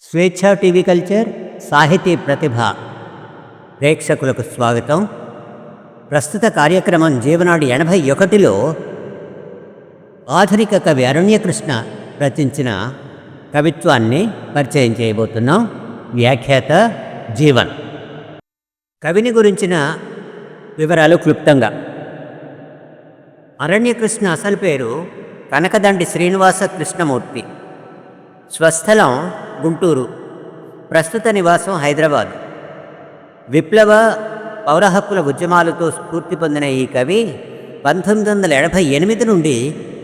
స్వేచ్ఛ TV culture సాహితీ ప్రతిభ ప్రేక్షకులకు స్వాగతం. ప్రస్తుత కార్యక్రమం జీవనాడి 81లో ఆధునిక కవి అరణ్యకృష్ణ రచించిన కవిత్వాన్ని పరిచయం చేయబోతున్నాం. వ్యాఖ్యాత జీవన్. కవిని గురించిన వివరాలు క్లుప్తంగా. అరణ్యకృష్ణ అసలు పేరు కనకదండి శ్రీనివాస కృష్ణమూర్తి. స్వస్థలం గుంటూరు, ప్రస్తుత నివాసం హైదరాబాద్. విప్లవ పౌర హక్కుల ఉద్యమాలతో స్ఫూర్తి పొందిన ఈ కవి 1988 నుండి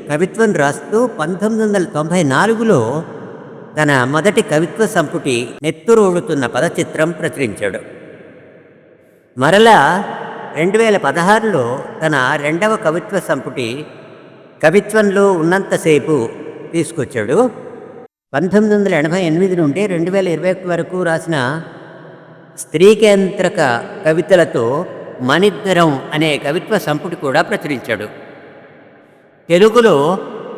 కవిత్వం రాస్తూ 1994లో తన మొదటి కవిత్వ సంపుటి నెత్తురోడుతున్న పదచిత్రం ప్రచురించాడు. మరలా 2016లో తన రెండవ కవిత్వ సంపుటి కవిత్వంలో ఉన్నంతసేపు తీసుకొచ్చాడు. 1988 నుండి 2021 వరకు రాసిన స్త్రీకేంద్రక కవితలతో మనిద్దరం అనే కవిత్వ సంపుటి కూడా ప్రచురించాడు. తెలుగులో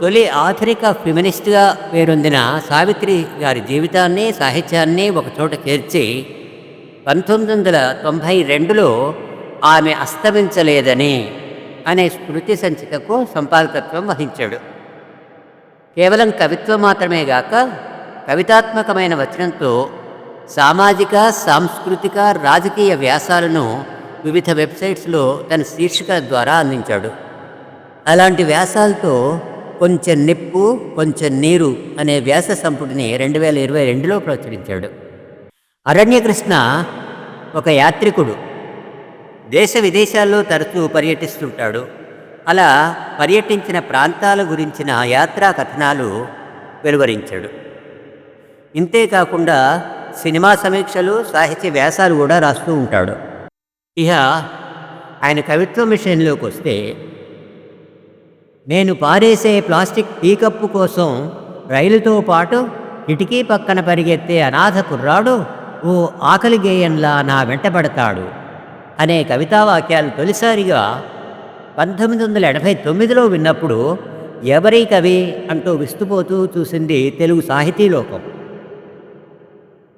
తొలి ఆధునిక ఫెమినిస్ట్గా పేరొందిన సావిత్రి గారి జీవితాన్ని, సాహిత్యాన్ని ఒకచోట చేర్చి 1992లో ఆమె అస్తమించలేదని అనే స్మృతి సంచికకు సంపాదకత్వం వహించాడు. కేవలం కవిత్వం మాత్రమే గాక కవితాత్మకమైన వచనంతో సామాజిక, సాంస్కృతిక, రాజకీయ వ్యాసాలను వివిధ వెబ్సైట్స్లో తన శీర్షిక ద్వారా అందించాడు. అలాంటి వ్యాసాలతో కొంచెం నిప్పు కొంచెం నీరు అనే వ్యాస సంపుటిని 2022లో ప్రచురించాడు. అరణ్యకృష్ణ ఒక యాత్రికుడు. దేశ విదేశాల్లో తరచూ పర్యటిస్తుంటాడు. అలా పర్యటించిన ప్రాంతాల గురించిన యాత్రా కథనాలు వెలువరించాడు. ఇంతేకాకుండా సినిమా సమీక్షలు, సాహిత్య వ్యాసాలు కూడా రాస్తూ ఉంటాడు. ఇక ఆయన కవిత్వం విషయంలోకి వస్తే, నేను పారేసే ప్లాస్టిక్ టీ కప్పు కోసం రైలుతో పాటు కిటికీ పక్కన పరిగెత్తే అనాథ కుర్రాడు ఓ ఆకలి గేయంలా నా వెంటబడతాడు అనే కవితావాక్యాలు తొలిసారిగా 1989లో విన్నప్పుడు ఎవరి కవి అంటూ విస్తుపోతూ చూసింది తెలుగు సాహితీలోకం.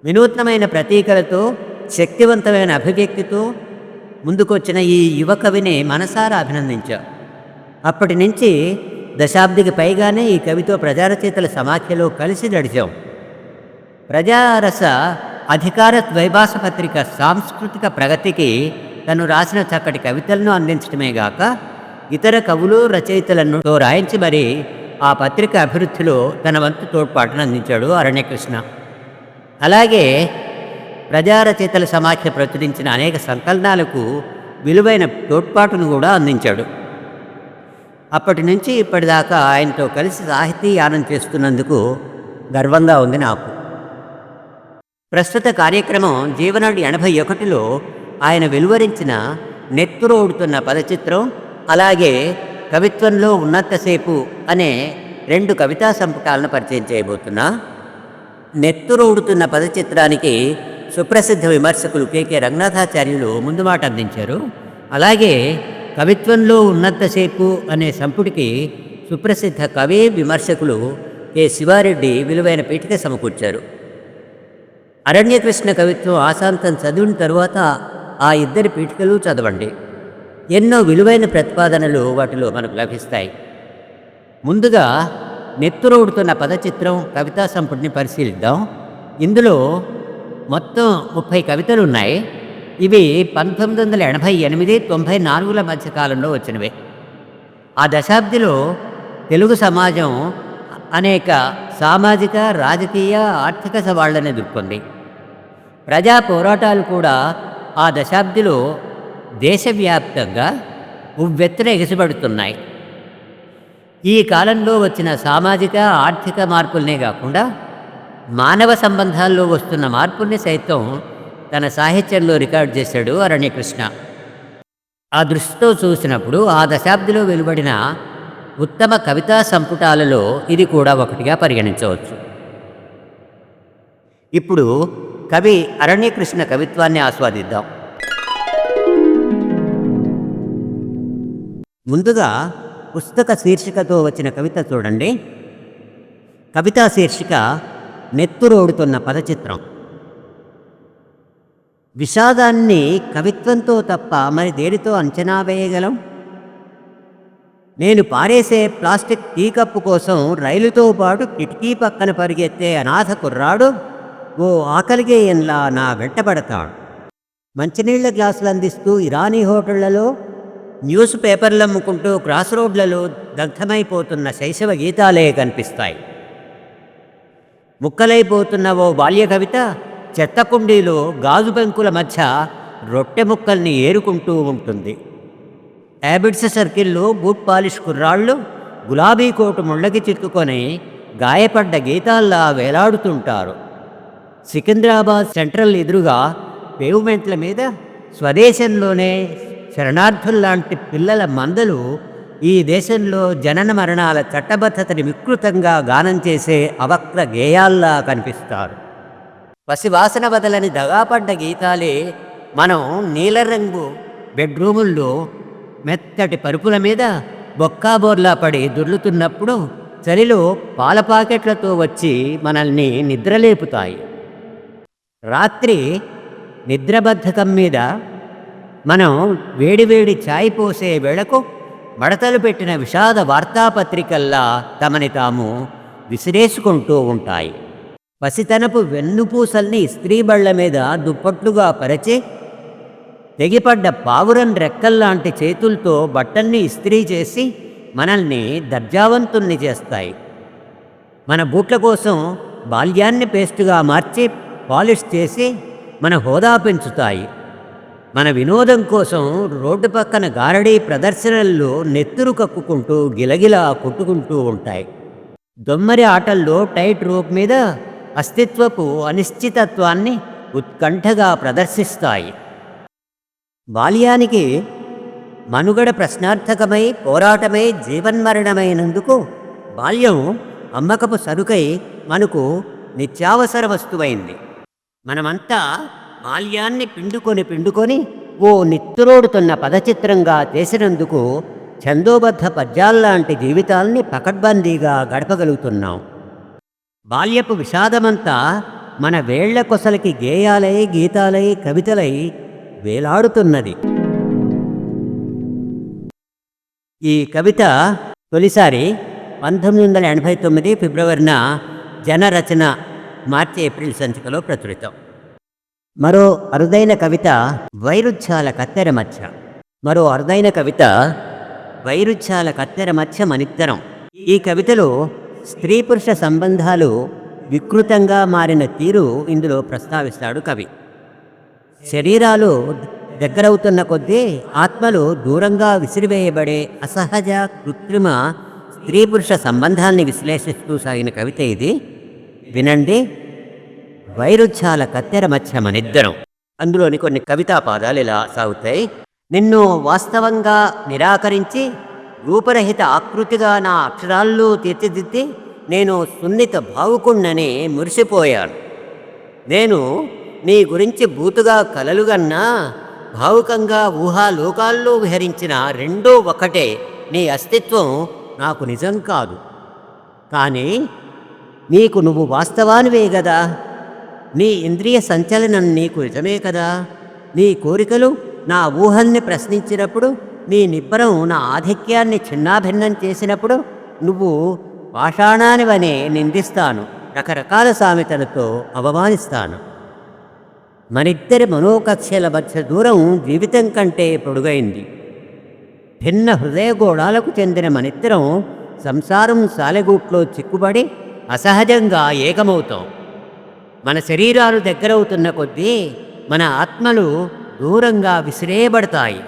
వినూత్నమైన ప్రతీకలతో, శక్తివంతమైన అభివ్యక్తితో ముందుకొచ్చిన ఈ యువ కవిని మనసారా అభినందించాం. అప్పటి నుంచి దశాబ్దికి పైగానే ఈ కవితో ప్రజారచయితల సమాఖ్యలో కలిసి నడిచాం. ప్రజారస అధికార ద్వైభాష పత్రిక సాంస్కృతిక ప్రగతికి తను రాసిన చక్కటి కవితలను అందించడమే గాక ఇతర కవులు, రచయితలను రాయించి మరీ ఆ పత్రిక అభివృద్ధిలో తన వంతు తోడ్పాటును అందించాడు అరణ్యకృష్ణ. అలాగే ప్రజారచయితల సమాఖ్య ప్రచురించిన అనేక సంకలనాలకు విలువైన తోడ్పాటును కూడా అందించాడు. అప్పటి నుంచి ఇప్పటిదాకా ఆయనతో కలిసి సాహితీ యానం చేస్తున్నందుకు గర్వంగా ఉంది నాకు. ప్రస్తుత కార్యక్రమం జీవనాడి 81లో ఆయన వెలువరించిన నెత్తురోడుతున్న పదచిత్రం, అలాగే కవిత్వంలో ఉన్నంతసేపు అనే రెండు కవితా సంపుటాలను పరిచయం చేయబోతున్నా. నెత్తురోడుతున్న పదచిత్రానికి సుప్రసిద్ధ విమర్శకులు కె రంగనాథాచార్యులు ముందు మాట అందించారు. అలాగే కవిత్వంలో ఉన్నంతసేపు అనే సంపుటికి సుప్రసిద్ధ కవి, విమర్శకులు కె శివారెడ్డి విలువైన పీఠిక సమకూర్చారు. అరణ్యకృష్ణ కవిత్వం ఆశాంతం చదివిన తరువాత ఆ ఇద్దరి పీఠికలు చదవండి. ఎన్నో విలువైన ప్రతిపాదనలు వాటిలో మనకు లభిస్తాయి. ముందుగా నెత్తురోడుతున్న పదచిత్రం కవితా సంపుటిని పరిశీలిద్దాం. ఇందులో మొత్తం 30 కవితలు ఉన్నాయి. ఇవి 1988-94ల మధ్య కాలంలో వచ్చినవే. ఆ దశాబ్దిలో తెలుగు సమాజం అనేక సామాజిక, రాజకీయ, ఆర్థిక సవాళ్లను ఎదుర్కొంది. ప్రజా పోరాటాలు కూడా ఆ దశాబ్దిలో దేశవ్యాప్తంగా ఉవ్వెత్తున ఎగసిపడుతున్నాయి. ఈ కాలంలో వచ్చిన సామాజిక, ఆర్థిక మార్పులనే కాకుండా మానవ సంబంధాల్లో వస్తున్న మార్పుల్ని సైతం తన సాహిత్యంలో రికార్డు చేశాడు అరణ్యకృష్ణ. ఆ దృష్టితో చూసినప్పుడు ఆ దశాబ్దిలో వెలువడిన ఉత్తమ కవితా సంపుటాలలో ఇది కూడా ఒకటిగా పరిగణించవచ్చు. ఇప్పుడు కవి అరణ్యకృష్ణ కవిత్వాన్ని ఆస్వాదిద్దాం. ముందుగా పుస్తక శీర్షికతో వచ్చిన కవిత చూడండి. కవితా శీర్షిక నెత్తురోడుతున్న పదచిత్రం. విషాదాన్ని కవిత్వంతో తప్ప మరి దేనితో అంచనా వేయగలం? నేను పారేసే ప్లాస్టిక్ టీ కప్పు కోసం రైలుతో పాటు కిటికీ పక్కన పరిగెత్తే అనాథ కుర్రాడు ఓ ఆకలిగేయంలా నా వెంటబడతాడు. మంచినీళ్ల గ్లాసులు అందిస్తూ ఇరానీ హోటళ్లలో, న్యూస్ పేపర్లు అమ్ముకుంటూ క్రాస్ రోడ్లలో దగ్ధమైపోతున్న శైశవ గీతాలే కనిపిస్తాయి. ముక్కలైపోతున్న ఓ బాల్య కవిత చెత్త కుండీలో గాజు పెంకుల మధ్య రొట్టె ముక్కల్ని ఏరుకుంటూ ఉంటుంది. హ్యాబిట్స్ సర్కిల్లో బూట్ పాలిష్ కుర్రాళ్ళు గులాబీ కోటు ముళ్ళకి చిక్కుకొని గాయపడ్డ గీతాల్లా వేలాడుతుంటారు. సికింద్రాబాద్ సెంట్రల్ ఎదురుగా పేవ్మెంట్ల మీద స్వదేశంలోనే శరణార్థుల్లాంటి పిల్లల మందలు ఈ దేశంలో జనన మరణాల చట్టబద్ధతని వికృతంగా గానం చేసే అవక్ర గేయాల్లా కనిపిస్తారు. పసివాసన బదలని దగాపడ్డ గీతాలే మనం నీలరంగు బెడ్రూముల్లో మెత్తటి పరుపుల మీద బొక్కాబోర్లా పడి దొర్లుతున్నప్పుడు చలిలో పాల పాకెట్లతో వచ్చి మనల్ని నిద్రలేపుతాయి. రాత్రి నిద్రబద్ధకం మీద మనం వేడివేడి ఛాయ్ పోసే వేళకు మడతలు పెట్టిన విషాద వార్తాపత్రికల్లా తమని తాము విసిరేసుకుంటూ ఉంటాయి. పసితనపు వెన్నుపూసల్ని ఇస్త్రీ బళ్ల మీద దుప్పట్లుగా పరిచి తెగిపడ్డ పావురం రెక్కల్లాంటి చేతులతో బట్టల్ని ఇస్త్రీ చేసి మనల్ని దర్జావంతుల్ని చేస్తాయి. మన బూట్ల కోసం బాల్యాన్ని పేస్టుగా మార్చి పాలిష్ చేసి మన హోదా పెంచుతాయి. మన వినోదం కోసం రోడ్డు పక్కన గారడీ ప్రదర్శనల్లో నెత్తురు కక్కుకుంటూ గిలగిలా కొట్టుకుంటూ ఉంటాయి. దొమ్మరి ఆటల్లో టైట్ రోప్ మీద అస్తిత్వపు అనిశ్చితత్వాన్ని ఉత్కంఠగా ప్రదర్శిస్తాయి. బాల్యానికి మనుగడ ప్రశ్నార్థకమై పోరాటమై జీవన్మరణమైనందుకు బాల్యం అమ్మకపు సరుకై మనకు నిత్యావసర వస్తువైంది. మనమంతా బాల్యాన్ని పిండుకొని ఓ నిత్తురోడుతున్న పదచిత్రంగా చేసినందుకు ఛందోబద్ధ పద్యాల్లాంటి జీవితాల్ని పకడ్బందీగా గడపగలుగుతున్నాం. బాల్యపు విషాదమంతా మన వేళ్ల కొసలకి గేయాలై గీతాలై కవితలై వేలాడుతున్నది. ఈ కవిత తొలిసారి 1989 ఫిబ్రవరిన జనరచన మార్చి ఏప్రిల్ సంచికలో ప్రచురితం. మరో అరుదైన కవిత వైరుధ్యాల కత్తెర మధ్య. మనిద్దరం. ఈ కవితలో స్త్రీ పురుష సంబంధాలు వికృతంగా మారిన తీరు ఇందులో ప్రస్తావిస్తాడు కవి. శరీరాలు దగ్గరవుతున్న కొద్దీ ఆత్మలు దూరంగా విసిరివేయబడే అసహజ కృత్రిమ స్త్రీ పురుష సంబంధాల్ని విశ్లేషిస్తూ సాగిన కవిత ఇది. వినండి. వైరుధ్యాల కత్తెర మధ్య మనిద్దరం. అందులోని కొన్ని కవితా పాదాలు ఇలా సాగుతాయి. నిన్ను వాస్తవంగా నిరాకరించి రూపరహిత ఆకృతిగా నా అక్షరాల్లో తీర్చిదిద్ది నేను సున్నిత భావుకుణ్ణని మురిసిపోయాను. నేను నీ గురించి బూతుగా కలలుగన్నా భావుకంగా ఊహాలోకాల్లో విహరించిన రెండో ఒకటే నీ అస్తిత్వం నాకు నిజం కాదు. కానీ నీకు నువ్వు వాస్తవానివే కదా. నీ ఇంద్రియ సంచలనం నీకు నిజమే కదా. నీ కోరికలు నా ఊహల్ని ప్రశ్నించినప్పుడు, నీ నిబ్బరం నా ఆధిక్యాన్ని చిన్నాభిన్నం చేసినప్పుడు నువ్వు పాషాణానివనే నిందిస్తాను, రకరకాల సామెతలతో అవమానిస్తాను. మనిద్దరి మనోకక్ష్యల మధ్య దూరం జీవితం కంటే పొడుగైంది. భిన్న హృదయగోళాలకు చెందిన మనిద్దరం సంసారం సాలెగూట్లో చిక్కుబడి అసహజంగా ఏకమవుతాం. మన శరీరాలు దగ్గరవుతున్న కొద్దీ మన ఆత్మలు దూరంగా విసిరేయబడతాయి.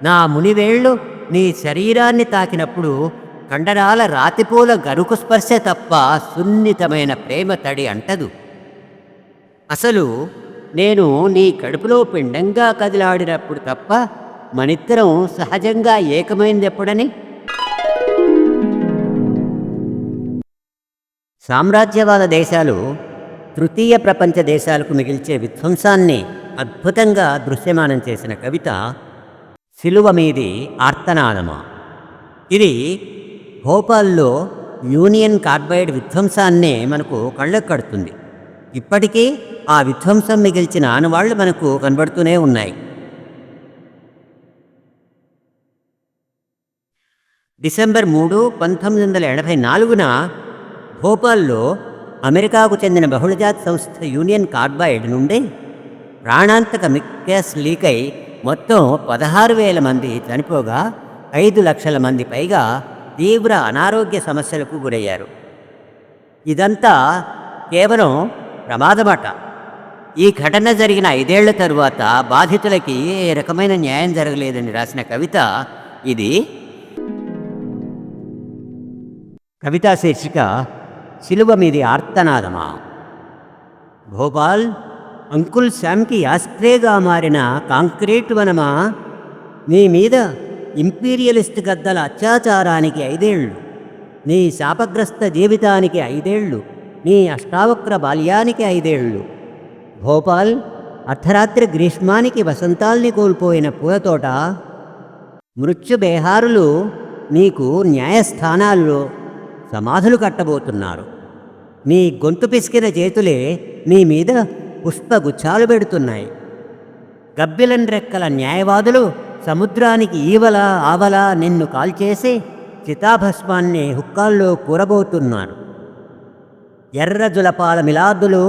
నా మునివేళ్ళు నీ శరీరాన్ని తాకినప్పుడు కండరాల రాతిపూల గరుకు స్పర్శ తప్ప సున్నితమైన ప్రేమ తడి అంటదు. అసలు నేను నీ కడుపులో పిండంగా కదిలాడినప్పుడు తప్ప మనిద్దరం సహజంగా ఏకమైందెప్పుడని? సామ్రాజ్యవాద దేశాలు తృతీయ ప్రపంచ దేశాలకు మిగిల్చే విధ్వంసాన్ని అద్భుతంగా దృశ్యమానం చేసిన కవిత శిలువ మీది ఆర్తనాదమా. ఇది భోపాల్లో యూనియన్ కార్బైడ్ విధ్వంసాన్నే మనకు కళ్ళకు కడుతుంది. ఇప్పటికీ ఆ విధ్వంసం మిగిల్చిన ఆనవాళ్లు మనకు కనబడుతూనే ఉన్నాయి. డిసెంబర్ 3, 1984న భోపాల్లో అమెరికాకు చెందిన బహుళజాతి సంస్థ యూనియన్ కార్బైడ్ నుండి ప్రాణాంతక గ్యాస్ లీక్ అయి మొత్తం 16,000 మంది చనిపోగా 5 లక్షల మంది పైగా తీవ్ర అనారోగ్య సమస్యలకు గురయ్యారు. ఇదంతా కేవలం ప్రమాదమట. ఈ ఘటన జరిగిన 5 ఏళ్ల తరువాత బాధితులకి ఏ రకమైన న్యాయం జరగలేదని రాసిన కవిత ఇది. కవితా శీర్షిక శిలువ మీది ఆర్తనాదమా. భోపాల్ అంకుల్ శామ్కి యాస్ప్రేగా మారిన కాంక్రీట్ వనమా, నీ మీద ఇంపీరియలిస్ట్ గద్దల అత్యాచారానికి 5 ఏళ్ళు, నీ శాపగ్రస్త జీవితానికి 5 ఏళ్ళు, నీ అష్టావక్ర బాల్యానికి 5 ఏళ్ళు. భోపాల్ అర్ధరాత్రి గ్రీష్మానికి వసంతాల్ని కోల్పోయిన పూలతోట. మృత్యుబేహారులు నీకు న్యాయస్థానాల్లో సమాధులు కట్టబోతున్నారు. నీ గొంతు పిసికిన చేతులే నీ మీద పుష్పగుచ్చాలు పెడుతున్నాయి. గబ్బిలన్ రెక్కల న్యాయవాదులు సముద్రానికి ఈవల ఆవల నిన్ను కాల్చేసి చితాభస్మాన్ని హుక్కాల్లో కూరబోతున్నారు. ఎర్ర జులపాల మిలాదులు,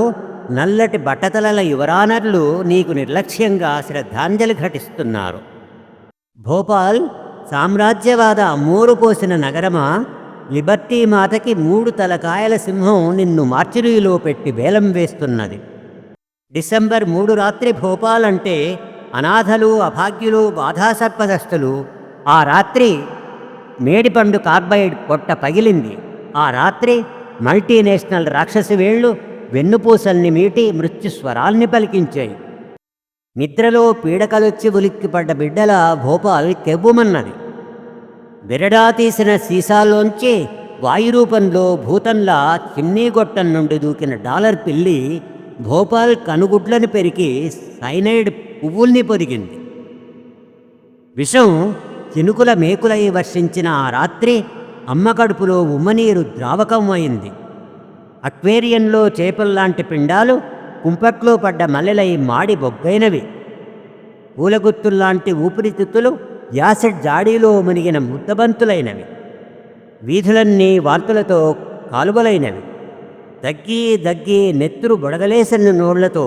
నల్లటి బట్టతలల యువరానర్లు నీకు నిర్లక్ష్యంగా శ్రద్ధాంజలి ఘటిస్తున్నారు. భోపాల్ సామ్రాజ్యవాద అమ్మూరు పోసిన నగరమా, లిబర్టీ మాతకి 3 తలకాయల సింహం నిన్ను మార్చిరీలో పెట్టి వేలం వేస్తున్నది. డిసెంబర్ 3 రాత్రి భోపాల్ అంటే అనాథలు, అభాగ్యులు, బాధాసర్పదస్తులు. ఆ రాత్రి మేడిపండు కార్బైడ్ పొట్ట పగిలింది. ఆ రాత్రి మల్టీనేషనల్ రాక్షసి వేళ్లు వెన్నుపూసల్ని మీటి మృత్యుస్వరాల్ని పలికించాయి. నిద్రలో పీడకలొచ్చి ఉలిక్కిపడ్డ బిడ్డల భోపాల్ కెవ్వుమన్నది. బిరడా తీసిన సీసాల్లోంచి వాయురూపంలో భూతంలా చిమ్నీ గొట్టం నుండి దూకిన డాలర్ పిల్లి భోపాల్ కనుగుడ్లను పెరికి సైనైడ్ పువ్వుల్ని పొదిగింది. విషం చినుకుల మేకులై వర్షించిన ఆ రాత్రి అమ్మ కడుపులో ఉమ్మనీరు ద్రావకం అయింది. అక్వేరియంలో చేపల్లాంటి పిండాలు కుంపట్లో పడ్డ మల్లెలై మాడి బొగ్గైనవి. పూలగుత్తుల్లాంటి ఊపిరితిత్తులు యాసిడ్ జాడీలో మునిగిన ముద్దబంతులైనవి. వీధులన్నీ వార్తలతో కాలువలైనవి. దగ్గి దగ్గి నెత్తురు బొడగలేసిన నోళ్లతో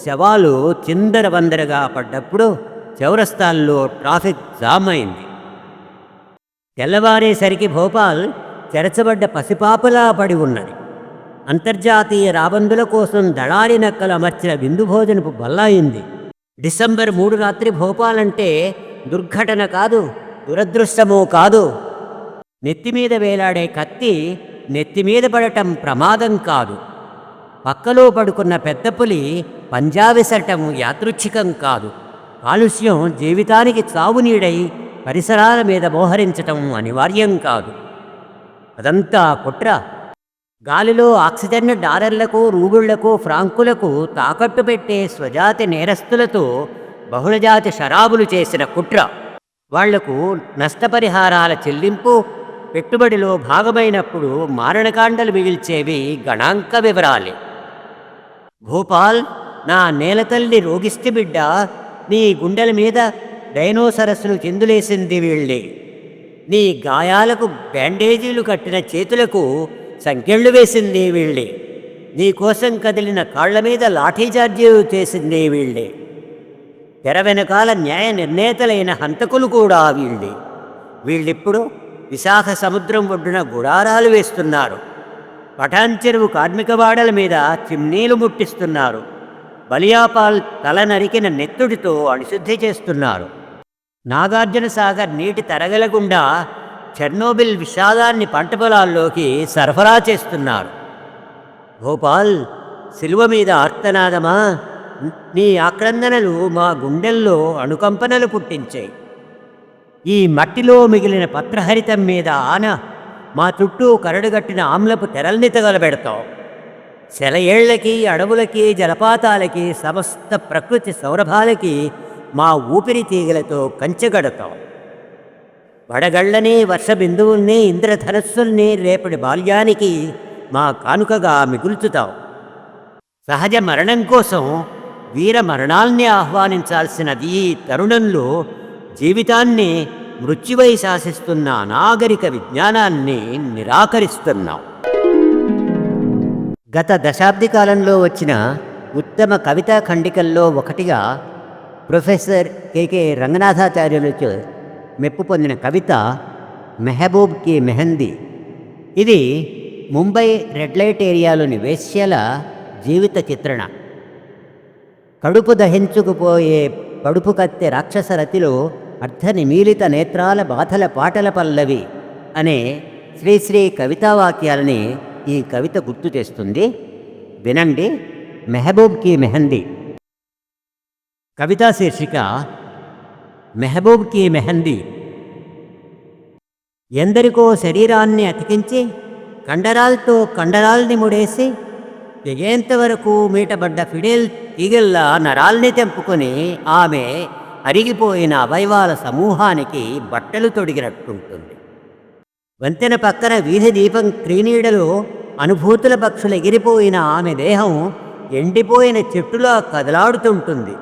శవాలు చిందరవందరగా పడ్డప్పుడు చౌరస్తాల్లో ట్రాఫిక్ జామ్ అయింది. తెల్లవారేసరికి భోపాల్ చెరచబడ్డ పసిపాపలా పడి ఉన్నది. అంతర్జాతీయ రాబందుల కోసం దళారి నక్కలు అమర్చిన విందు భోజనపు బల్లాయింది. డిసెంబర్ 3 రాత్రి భోపాల్ అంటే దుర్ఘటన కాదు, దురదృష్టమో కాదు. నెత్తిమీద వేలాడే కత్తి నెత్తిమీద పడటం ప్రమాదం కాదు. పక్కలో పడుకున్న పెద్ద పులి పంజా విసరటం యాదృచ్ఛికం కాదు. కాలుష్యం జీవితానికి చావునీడై పరిసరాల మీద మోహరించటం అనివార్యం కాదు. అదంతా కుట్ర. గాలిలో ఆక్సిజన్ డాలర్లకు, రూబుళ్లకు, ఫ్రాంకులకు తాకట్టు పెట్టే స్వజాతి నేరస్తులతో బహుళజాతి షరాబులు చేసిన కుట్ర. వాళ్లకు నష్టపరిహారాల చెల్లింపు పెట్టుబడిలో భాగమైనప్పుడు మారణకాండలు మిగిల్చేవి గణాంక వివరాలే. భోపాల్, నా నేలతల్లి రోగిష్టి బిడ్డ, నీ గుండెల మీద డైనోసరస్సులు చిందులేసింది వీళ్ళే. నీ గాయాలకు బ్యాండేజీలు కట్టిన చేతులకు సంకెళ్ళు వేసింది వీళ్ళే. నీకోసం కదిలిన కాళ్ల మీద లాఠీచార్జీలు చేసింది వీళ్ళే. తెర వెనకాల న్యాయ నిర్ణేతలైన హంతకులు కూడా వీళ్ళే. వీళ్ళిప్పుడు విశాఖ సముద్రం ఒడ్డున గుడారాలు వేస్తున్నారు. పఠాన్ చెరువు కార్మికవాడల మీద చిమ్నీలు ముట్టిస్తున్నారు. బలియాపాల్ తల నరికిన నెత్తుడితో అణిశుద్ధి చేస్తున్నారు. నాగార్జున సాగర్ నీటి తరగలగుండా చెర్నోబిల్ విషాదాన్ని పంట పొలాల్లోకి సరఫరా చేస్తున్నారు. భోపాల్, శిలువ మీద ఆర్తనాదమా, నీ ఆక్రందనలు మా గుండెల్లో అణుకంపనలు పుట్టించాయి. ఈ మట్టిలో మిగిలిన పత్రహరితం మీద ఆన మా చుట్టూ కరడుగట్టిన ఆమ్లపు తెరల్ని తగలబెడతావు. సెలయేళ్లకి, అడవులకి, జలపాతాలకి, సమస్త ప్రకృతి సౌరభాలకి మా ఊపిరి తీగలతో కంచెగడతాం. వడగళ్ళని వర్షబిందువుల్ని ఇంద్రధనస్సుల్ని రేపటి బాల్యానికి మా కానుకగా మిగుల్చుతాం. సహజ మరణం కోసం వీర మరణాల్ని ఆహ్వానించాల్సినది ఈ తరుణంలో జీవితాన్ని మృత్యువై శాసిస్తున్న అనాగరిక విజ్ఞానాన్ని నిరాకరిస్తున్నాం. గత దశాబ్ది కాలంలో వచ్చిన ఉత్తమ కవితా ఖండికల్లో ఒకటిగా ప్రొఫెసర్ కె రంగనాథాచార్యులచే మెప్పు పొందిన కవిత మెహబూబ్ కి మెహందీ. ఇది ముంబై రెడ్ లైట్ ఏరియాలోని వేశ్యల జీవిత చిత్రణ. కడుపు దహించుకుపోయే కడుపు కత్తె రాక్షసరతిలో అర్ధనిమీలిత నేత్రాల బాధల పాటల పల్లవి అనే శ్రీశ్రీ కవితావాక్యాలని ఈ కవిత గుర్తు చేస్తుంది. వినండి. మెహబూబ్ కి మెహందీ. కవితా శీర్షిక మెహబూబ్ కి మెహందీ. ఎందరికో శరీరాన్ని అతికించి కండరాలతో కండరాల్ని ముడేసి తెగేంతవరకు మీటబడ్డ ఫిడేల్ తీగల్లా నరాల్ని తెంపుకొని ఆమె అరిగిపోయిన అవయవాల సమూహానికి బట్టలు తొడిగినట్టుంటుంది. వంతెన పక్కన వీధి దీపం క్రీనీడలో అనుభూతుల పక్షులు ఎగిరిపోయిన ఆమె దేహం ఎండిపోయిన చెట్టులా కదలాడుతుంటుంది.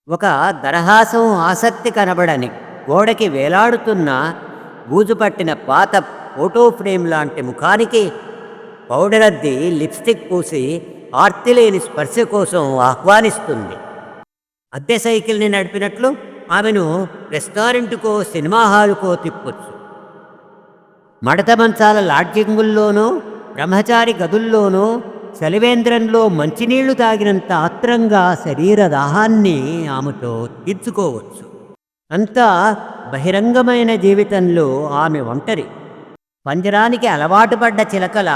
ఒక దరహాసం ఆసక్తి కనబడని గోడకి వేలాడుతున్న బూజుపట్టిన పాత ఫోటో ఫ్రేమ్ లాంటి ముఖానికి పౌడరద్ది లిప్స్టిక్ పూసి ఆర్తిలేని స్పర్శ కోసం ఆహ్వానిస్తుంది. అద్దె సైకిల్ని నడిపినట్లు ఆమెను రెస్టారెంటుకో సినిమా హాలుకో తిప్పొచ్చు. మడత మంచాల లాడ్జింగుల్లోనూ బ్రహ్మచారి గదుల్లోనూ చలివేంద్రంలో మంచినీళ్లు తాగినంత ఆత్రంగా శరీర దాహాన్ని ఆమెతో తీర్చుకోవచ్చు. అంతా బహిరంగమైన జీవితంలో ఆమె ఒంటరి. పంజరానికి అలవాటు పడ్డ చిలకల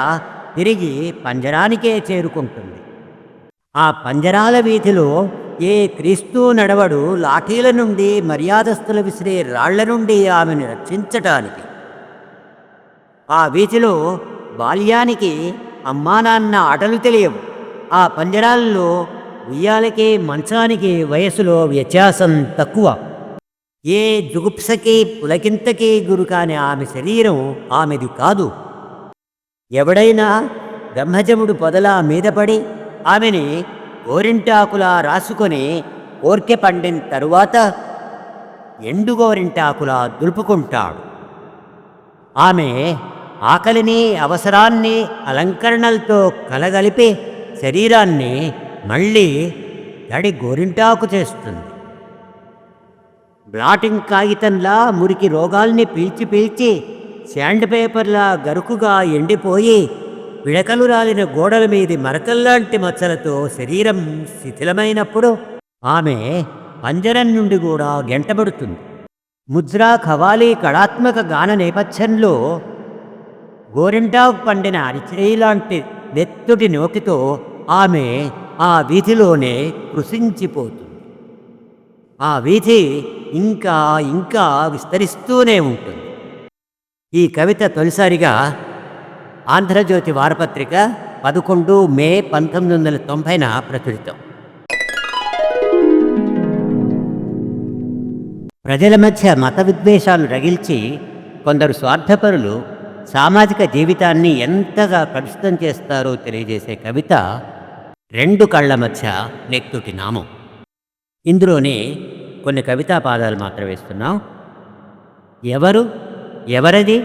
తిరిగి పంజరానికే చేరుకుంటుంది. ఆ పంజరాల వీధిలో ఏ క్రీస్తు నడవడు లాఠీల నుండి మర్యాదస్తులు విసిరే రాళ్ల నుండి ఆమెను రక్షించటానికి. ఆ వీధిలో బాల్యానికి అమ్మా నాన్న ఆటలు తెలియవు. ఆ పంజరాల్లో ఉయ్యాలకి మంచానికి వయసులో వ్యత్యాసం తక్కువ. ఏ జుగుప్సకి పులకింతకి గురుకాని ఆమె శరీరం ఆమెది కాదు. ఎవడైనా బ్రహ్మజముడు పొదలా మీద పడి ఆమెని గోరింటాకులా రాసుకొని కోర్కె పండిన తరువాత ఎండు గోరింటాకులా దులుపుకుంటాడు. ఆమె ఆకలిని అవసరాన్ని అలంకరణలతో కలగలిపి శరీరాన్ని మళ్ళీ తడి గోరింటాకు చేస్తుంది. బ్లాటింగ్ కాగితంలా మురికి రోగాల్ని పీల్చి పీల్చి శాండ్ పేపర్లా గరుకుగా ఎండిపోయి పిడకలు రాలిన గోడల మీది మరకల్లాంటి మచ్చలతో శరీరం శిథిలమైనప్పుడు ఆమె పంజరం నుండి కూడా గెంటబడుతుంది. ముజ్రా ఖవాలీ కళాత్మక గాన నేపథ్యంలో గోరింటాకు పండిన అరిచేయిలాంటి నెత్తుటి నోటితో ఆమె ఆ వీధిలోనే కృషించిపోతుంది. ఆ వీధి ఇంకా ఇంకా విస్తరిస్తూనే ఉంటుంది. ఈ కవిత తొలిసారిగా ఆంధ్రజ్యోతి వారపత్రిక 11 మే 1990 ప్రచురితం. ప్రజల మధ్య మత విద్వేషాలు రగిల్చి కొందరు స్వార్థపరులు సామాజిక జీవితాన్ని ఎంతగా కలుషితం చేస్తారో తెలియజేసే కవిత 2 కళ్ళ మధ్య నెత్తుటి నామం. ఇందులోనే కొన్ని కవితా పాదాలు మాత్రం వేస్తున్నాం. ఎవరది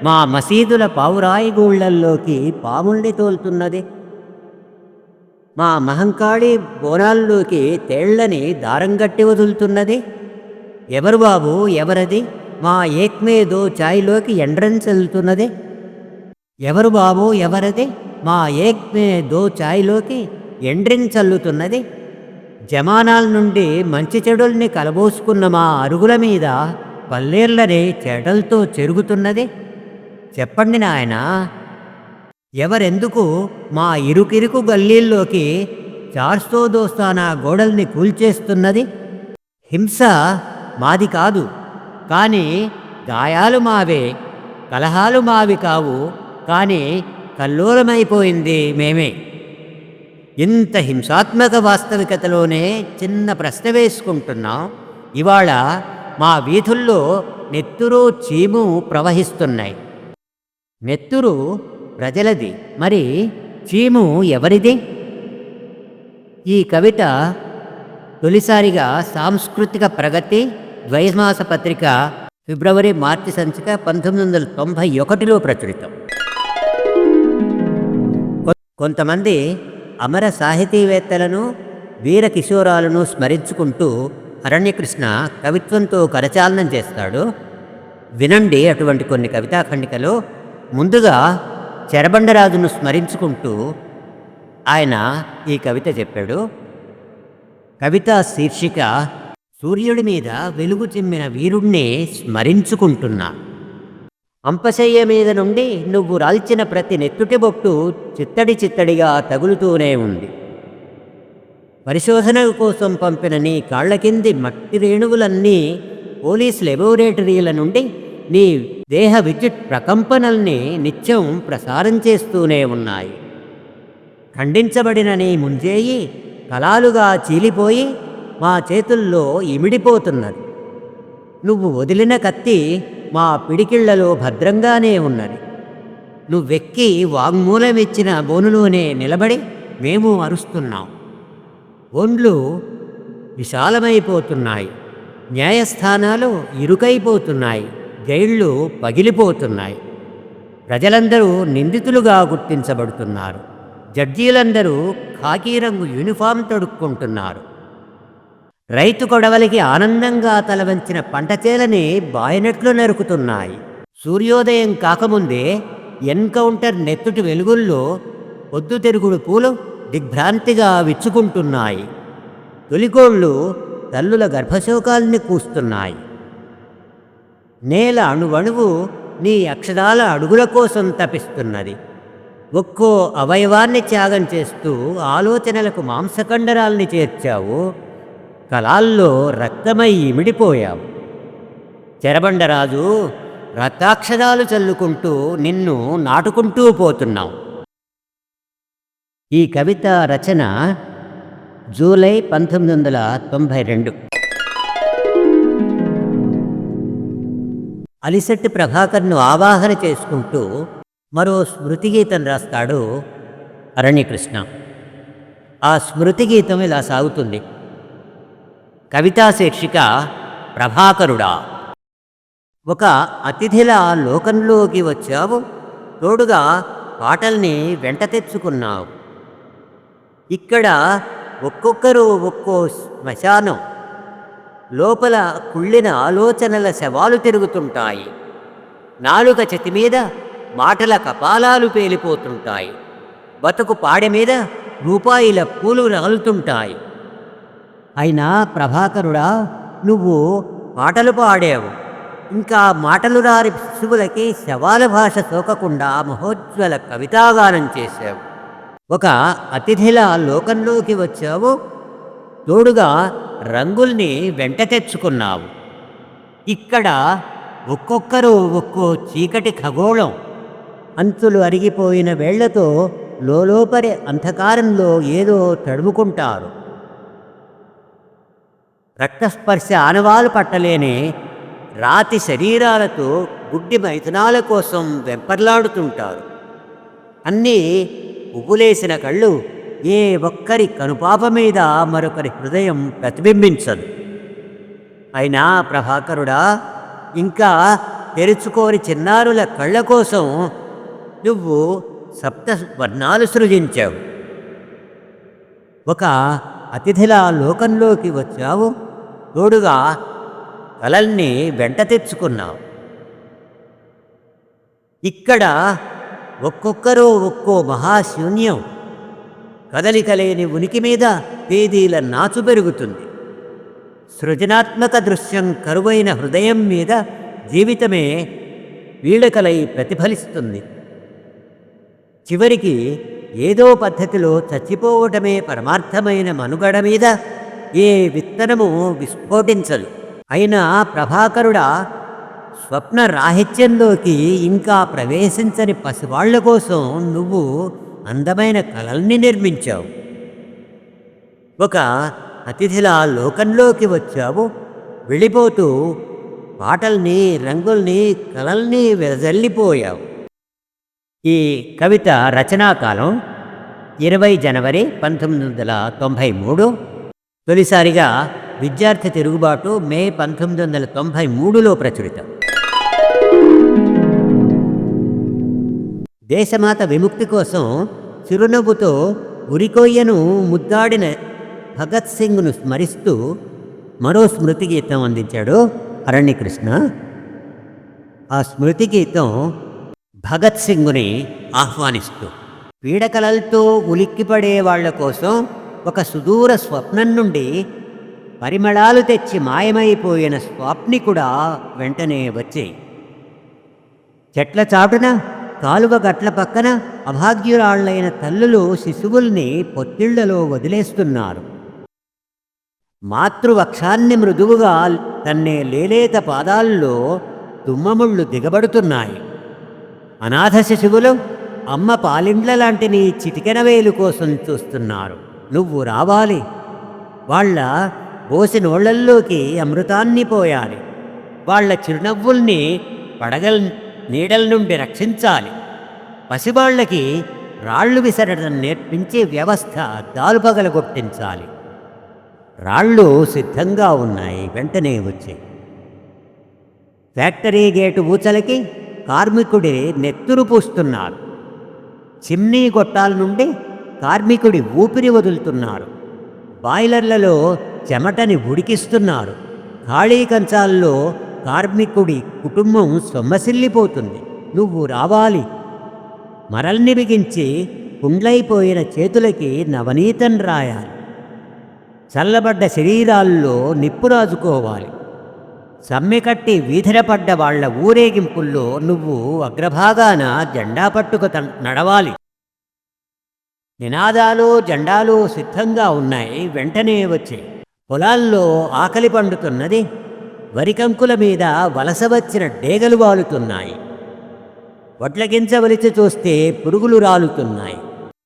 మా మసీదుల పావురాయి గూళ్ళల్లోకి పాముల్ని తోలుతున్నది? మా మహంకాళి బోనాల్లోకి తేళ్లని దారంగట్టి వదులుతున్నది? ఎవరు బాబు ఎవరది మా ఏక్మే దో ఛాయ్లోకి ఎండ్రన్సెళ్తున్నది? ఎవరు బాబు ఎవరది మా ఏక్మే దో ఛాయ్లోకి ఎండ్రిన్ చల్లుతున్నది? జమానాల నుండి మంచి చెడుల్ని కలబోసుకున్న మా అరుగుల మీద పల్లేర్లని చెడలతో చెరుగుతున్నది? చెప్పండి నాయనా, ఎవరెందుకు మా ఇరుకిరుకు గల్లీల్లోకి 400 దోస్తానా గోడల్ని కూల్చేస్తున్నది? హింస మాది కాదు, కానీ గాయాలు మావే, కలహాలు మావి కావు, కానీ కల్లోలమైపోయింది మేమే. ఇంత హింసాత్మక వాస్తవికతలోనే చిన్న ప్రశ్న వేసుకుంటున్నాం. ఇవాళ మా వీధుల్లో నెత్తురు చీము ప్రవహిస్తున్నాయి. నెత్తురు ప్రజలది, మరి చీము ఎవరిది? ఈ కవిత తొలిసారిగా సాంస్కృతిక ప్రగతి ద్వైమాస పత్రిక ఫిబ్రవరి మార్చి సంచిక 1991లో ప్రచురితం. కొంతమంది అమర సాహితీవేత్తలను, వీర కిశోరాలను స్మరించుకుంటూ అరణ్యకృష్ణ కవిత్వంతో కరచాలనం చేస్తాడు. వినండి అటువంటి కొన్ని కవితా ఖండికలు. ముందుగా చెరబండరాజును స్మరించుకుంటూ ఆయన ఈ కవిత చెప్పాడు. కవిత శీర్షిక సూర్యుడి మీద వెలుగు చిమ్మిన వీరుణ్ణి స్మరించుకుంటున్నా. అంపశయ్య మీద నుండి నువ్వు రాల్చిన ప్రతి నెత్తుటి బొట్టు చిత్తడి చిత్తడిగా తగులుతూనే ఉంది. పరిశోధన కోసం పంపిన నీ కాళ్ల కింది మట్టి రేణువులన్నీ పోలీస్ లెబొరేటరీల నుండి నీ దేహ విద్యుత్ ప్రకంపనల్ని నిత్యం ప్రసారం చేస్తూనే ఉన్నాయి. ఖండించబడిన నీ ముంజేయి కలాలుగా చీలిపోయి మా చేతుల్లో ఇమిడిపోతున్నది. నువ్వు వదిలిన కత్తి మా పిడికిళ్లలో భద్రంగానే ఉన్నది. నువ్వెక్కి వాగ్మూలమిచ్చిన బోనులోనే నిలబడి మేము అరుస్తున్నాం. ఒండ్లు విశాలమైపోతున్నాయి, న్యాయస్థానాలు ఇరుకైపోతున్నాయి, జైళ్ళు పగిలిపోతున్నాయి. ప్రజలందరూ నిందితులుగా గుర్తించబడుతున్నారు. జడ్జీలందరూ ఖాకీ రంగు యూనిఫామ్ తొడుక్కుంటున్నారు. రైతు కొడవలికి ఆనందంగా తలవంచిన పంటచేలని బాయనెట్లు నరుకుతున్నాయి. సూర్యోదయం కాకముందే ఎన్కౌంటర్ నెత్తుటి వెలుగుల్లో పొద్దుతిరుగుడు పూలు దిగ్భ్రాంతిగా విచ్చుకుంటున్నాయి. తొలికోళ్ళు తల్లుల గర్భశోకాల్ని కూస్తున్నాయి. నేల అణువణువు నీ అక్షరాల అడుగుల కోసం తపిస్తున్నది. ఒక్కో అవయవాన్ని త్యాగం చేస్తూ ఆలోచనలకు మాంసకండరాల్ని చేర్చావు. కలాల్లో రక్తమై ఇమిడిపోయావు. చెరబండరాజు, రక్తాక్షరాలు చల్లుకుంటూ నిన్ను నాటుకుంటూ పోతున్నావు. ఈ కవిత రచన జూలై 1992. అలిశెట్టి ప్రభాకర్ను ఆవాహన చేసుకుంటూ మరో స్మృతి గీతం రాస్తాడు అరణ్యకృష్ణ. ఆ స్మృతి గీతం ఇలా సాగుతుంది. కవితా శీర్షిక ప్రభాకరుడా. ఒక అతిథిలా లోకంలోకి వచ్చావు, తోడుగా పాటల్ని వెంట తెచ్చుకున్నావు. ఇక్కడ ఒక్కొక్కరు ఒక్కో శ్మశానం, లోపల కుళ్ళిన ఆలోచనల శవాలు తిరుగుతుంటాయి. నాలుక చెతి మీద మాటల కపాలాలు పేలిపోతుంటాయి. బతుకు పాడె మీద రూపాయిల పూలు రాలుతుంటాయి. అయినా ప్రభాకరుడా, నువ్వు పాటలు పాడావు. ఇంకా మాటలు రాని శిశువులకి శవాల భాష సోకకుండా మహోజ్వల కవితాగానం చేశావు. ఒక అతిథిలా లోకంలోకి వచ్చావు, తోడుగా రంగుల్ని వెంట తెచ్చుకున్నావు. ఇక్కడ ఒక్కొక్కరు ఒక్కో చీకటి ఖగోళం, అంచులు అరిగిపోయిన వేళ్లతో లోపరి అంధకారంలో ఏదో తడుముకుంటారు. రక్తస్పర్శ ఆనవాలు పట్టలేని రాతి శరీరాలతో గుడ్డి మైథునాల కోసం వెంపర్లాడుతుంటారు. అన్నీ ఉబ్బులేసిన కళ్ళు ఏ ఒక్కరి కనుపాప మీద మరొకరి హృదయం ప్రతిబింబించదు. అయినా ప్రభాకరుడా, ఇంకా తెరుచుకోని చిన్నారుల కళ్ళ కోసం నువ్వు సప్త వర్ణాలు సృజించావు. ఒక అతిథిలా లోకంలోకి వచ్చావు, తోడుగా కలల్ని వెంట తెచ్చుకున్నావు. ఇక్కడ ఒక్కొక్కరో ఒక్కో మహాశూన్యం, కదలికలేని ఉనికి మీద తేదీల నాచు పెరుగుతుంది. సృజనాత్మక దృశ్యం కరువైన హృదయం మీద జీవితమే వీడకలై ప్రతిఫలిస్తుంది. చివరికి ఏదో పద్ధతిలో చచ్చిపోవటమే పరమార్థమైన మనుగడ మీద ఏ విత్తనము విస్ఫోటించదు. అయినా ప్రభాకరుడా, స్వప్న రాహిత్యంలోకి ఇంకా ప్రవేశించని పసివాళ్ల కోసం నువ్వు అందమైన కలల్ని నిర్మించావు. ఒక అతిథిలా లోకంలోకి వచ్చావు, వెళ్ళిపోతూ పాటల్ని, రంగుల్ని, కలల్ని వెదజల్లిపోయావు. ఈ కవిత రచనాకాలం 20 జనవరి 1993. తొలిసారిగా విద్యార్థి తిరుగుబాటు మే 1993లో ప్రచురితం. దేశమాత విముక్తి కోసం చిరునవ్వుతో ఉరికొయ్యను ముద్దాడిన భగత్ సింగ్ను స్మరిస్తూ మరో స్మృతి గీతం అందించాడు అరణ్యకృష్ణ. ఆ స్మృతి గీతం భగత్ సింగ్ని ఆహ్వానిస్తూ, పీడకలలతో ఉలిక్కిపడే వాళ్ల కోసం ఒక సుదూర స్వప్నం నుండి పరిమళాలు తెచ్చి మాయమైపోయిన స్వాప్నికుడా వెంటనే వచ్చేయి. చెట్ల చాటున, కాలువ గట్ల పక్కన అభాగ్యురాళ్లైన తల్లులు శిశువుల్ని పొత్తిళ్లలో వదిలేస్తున్నారు. మాతృవక్షాన్ని మృదువుగా తన్నే లేలేత పాదాల్లో తుమ్మముళ్ళు దిగబడుతున్నాయి. అనాథ శిశువులు అమ్మ పాలిండ్ల లాంటి నీ చిటికెన వేలు కోసం చూస్తున్నారు. నువ్వు రావాలి. వాళ్ళ బోసి నోళ్లల్లోకి అమృతాన్ని పోయాలి. వాళ్ళ చిరునవ్వుల్ని పడగల నీడల నుండి రక్షించాలి. పసిబాళ్లకి రాళ్ళు విసరడం నేర్పించే వ్యవస్థ దాలు పగలగొట్టించాలి. రాళ్ళు సిద్ధంగా ఉన్నాయి, వెంటనే వచ్చాయి. ఫ్యాక్టరీ గేటు ఊచలకి కార్మికుడి నెత్తురు పూస్తున్నారు. చిమ్నీ గొట్టాల నుండి కార్మికుడి ఊపిరి వదులుతున్నారు. బాయిలర్లలో చెమటని ఉడికిస్తున్నారు. ఖాళీ కంచాల్లో కార్మికుడి కుటుంబం సొమ్మసిల్లిపోతుంది. నువ్వు రావాలి. మరల్ని బిగించి కుండ్లైపోయిన చేతులకి నవనీతం రాయాలి. చల్లబడ్డ శరీరాల్లో నిప్పు రాజుకోవాలి. సమ్మెకట్టి వీధిరపడ్డ వాళ్ల ఊరేగింపుల్లో నువ్వు అగ్రభాగాన జెండా పట్టుకు నడవాలి. నినాదాలు, జెండాలు సిద్ధంగా ఉన్నాయి, వెంటనే వచ్చే. పొలాల్లో ఆకలి పండుతున్నది. వరికంకుల మీద వలస వచ్చిన డేగలు వాలుతున్నాయి. వడ్లగించవలిచి చూస్తే పురుగులు రాలుతున్నాయి.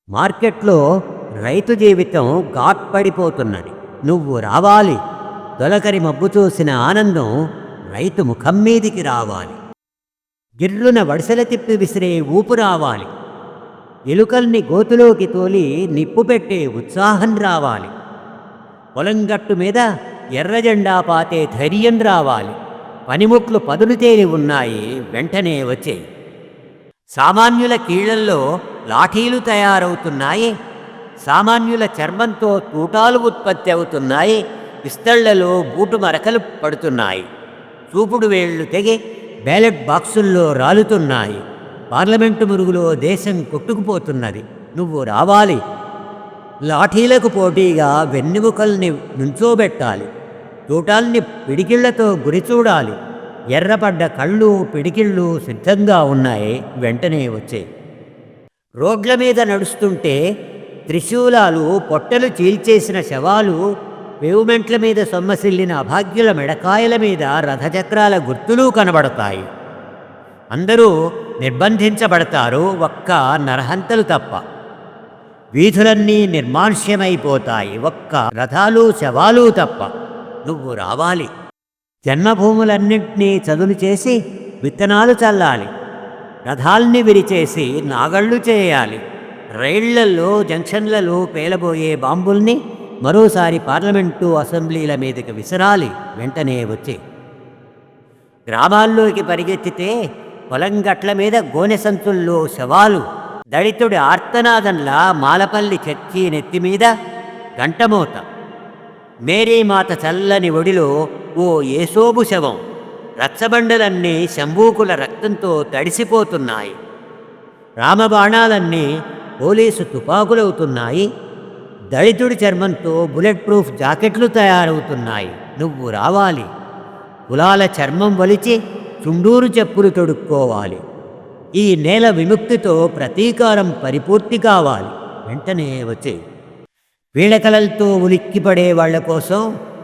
మార్కెట్లో రైతు జీవితం ఘాట్పడిపోతున్నది. నువ్వు రావాలి. తొలకరి మబ్బు చూసిన ఆనందం రైతు ముఖం మీదికి రావాలి. గిర్రున వడిసెల తిప్పి విసిరే ఊపు రావాలి. ఎలుకల్ని గోతులోకి తోలి నిప్పు పెట్టే ఉత్సాహం రావాలి. పొలంగట్టు మీద ఎర్రజెండా పాతే ధైర్యం రావాలి. పనిముట్లు పదులు తేలి ఉన్నాయి, వెంటనే వచ్చేయి. సామాన్యుల కీళ్లల్లో లాఠీలు తయారవుతున్నాయి. సామాన్యుల చర్మంతో తూటాలు ఉత్పత్తి అవుతున్నాయి. విస్తళ్లలో బూటు మరకలు పడుతున్నాయి. చూపుడు వేళ్లు తెగి బ్యాలెట్ బాక్సుల్లో రాలుతున్నాయి. పార్లమెంటు మురుగులో దేశం కొట్టుకుపోతున్నది. నువ్వు రావాలి. లాఠీలకు పోటీగా వెన్నెముకల్ని నుంచోబెట్టాలి. తూటాల్ని పిడికిళ్లతో గురిచూడాలి. ఎర్రపడ్డ కళ్ళు, పిడికిళ్ళు సిద్ధంగా ఉన్నాయి, వెంటనే వచ్చే. రోడ్ల మీద నడుస్తుంటే త్రిశూలాలు, పొట్టలు చీల్చేసిన శవాలు, పేవ్మెంట్ల మీద సొమ్మసిల్లిన అభాగ్యుల మెడకాయల మీద రథచక్రాల గుర్తులు కనబడతాయి. అందరూ నిర్బంధించబడతారు, ఒక్క నరహంతలు తప్ప. వీధులన్నీ నిర్మానుష్యమైపోతాయి, ఒక్క రథాలు, శవాలు తప్ప. నువ్వు రావాలి. జన్మభూములన్నింటినీ చదును చేసి విత్తనాలు చల్లాలి. రథాల్ని విరిచేసి నాగళ్ళు చేయాలి. రైళ్లల్లో, జంక్షన్లలో పేలబోయే బాంబుల్ని మరోసారి పార్లమెంటు, అసెంబ్లీల మీదకి విసరాలి, వెంటనే వచ్చి. గ్రామాల్లోకి పరిగెత్తితే పొలం గట్ల మీద గోనె సంచుల్లో శవాలు. దళితుడి ఆర్తనాదంలా మాలపల్లి చర్చి నెత్తిమీద గంటమోత. మేరీమాత చల్లని ఒడిలో ఓ ఏసోబు శవం. రచ్చబండలన్నీ శంభూకుల రక్తంతో తడిసిపోతున్నాయి. రామబాణాలన్నీ పోలీసు తుపాకులవుతున్నాయి. దళితుడి చర్మంతో బుల్లెట్ ప్రూఫ్ జాకెట్లు తయారవుతున్నాయి. నువ్వు రావాలి. కులాల చర్మం వలిచి చుండూరు చెప్పులు తొడుక్కోవాలి. ఈ నేల విముక్తితో ప్రతీకారం పరిపూర్తి కావాలి, వెంటనే వచ్చే. పీడకలలతో ఉలిక్కిపడే వాళ్ల కోసం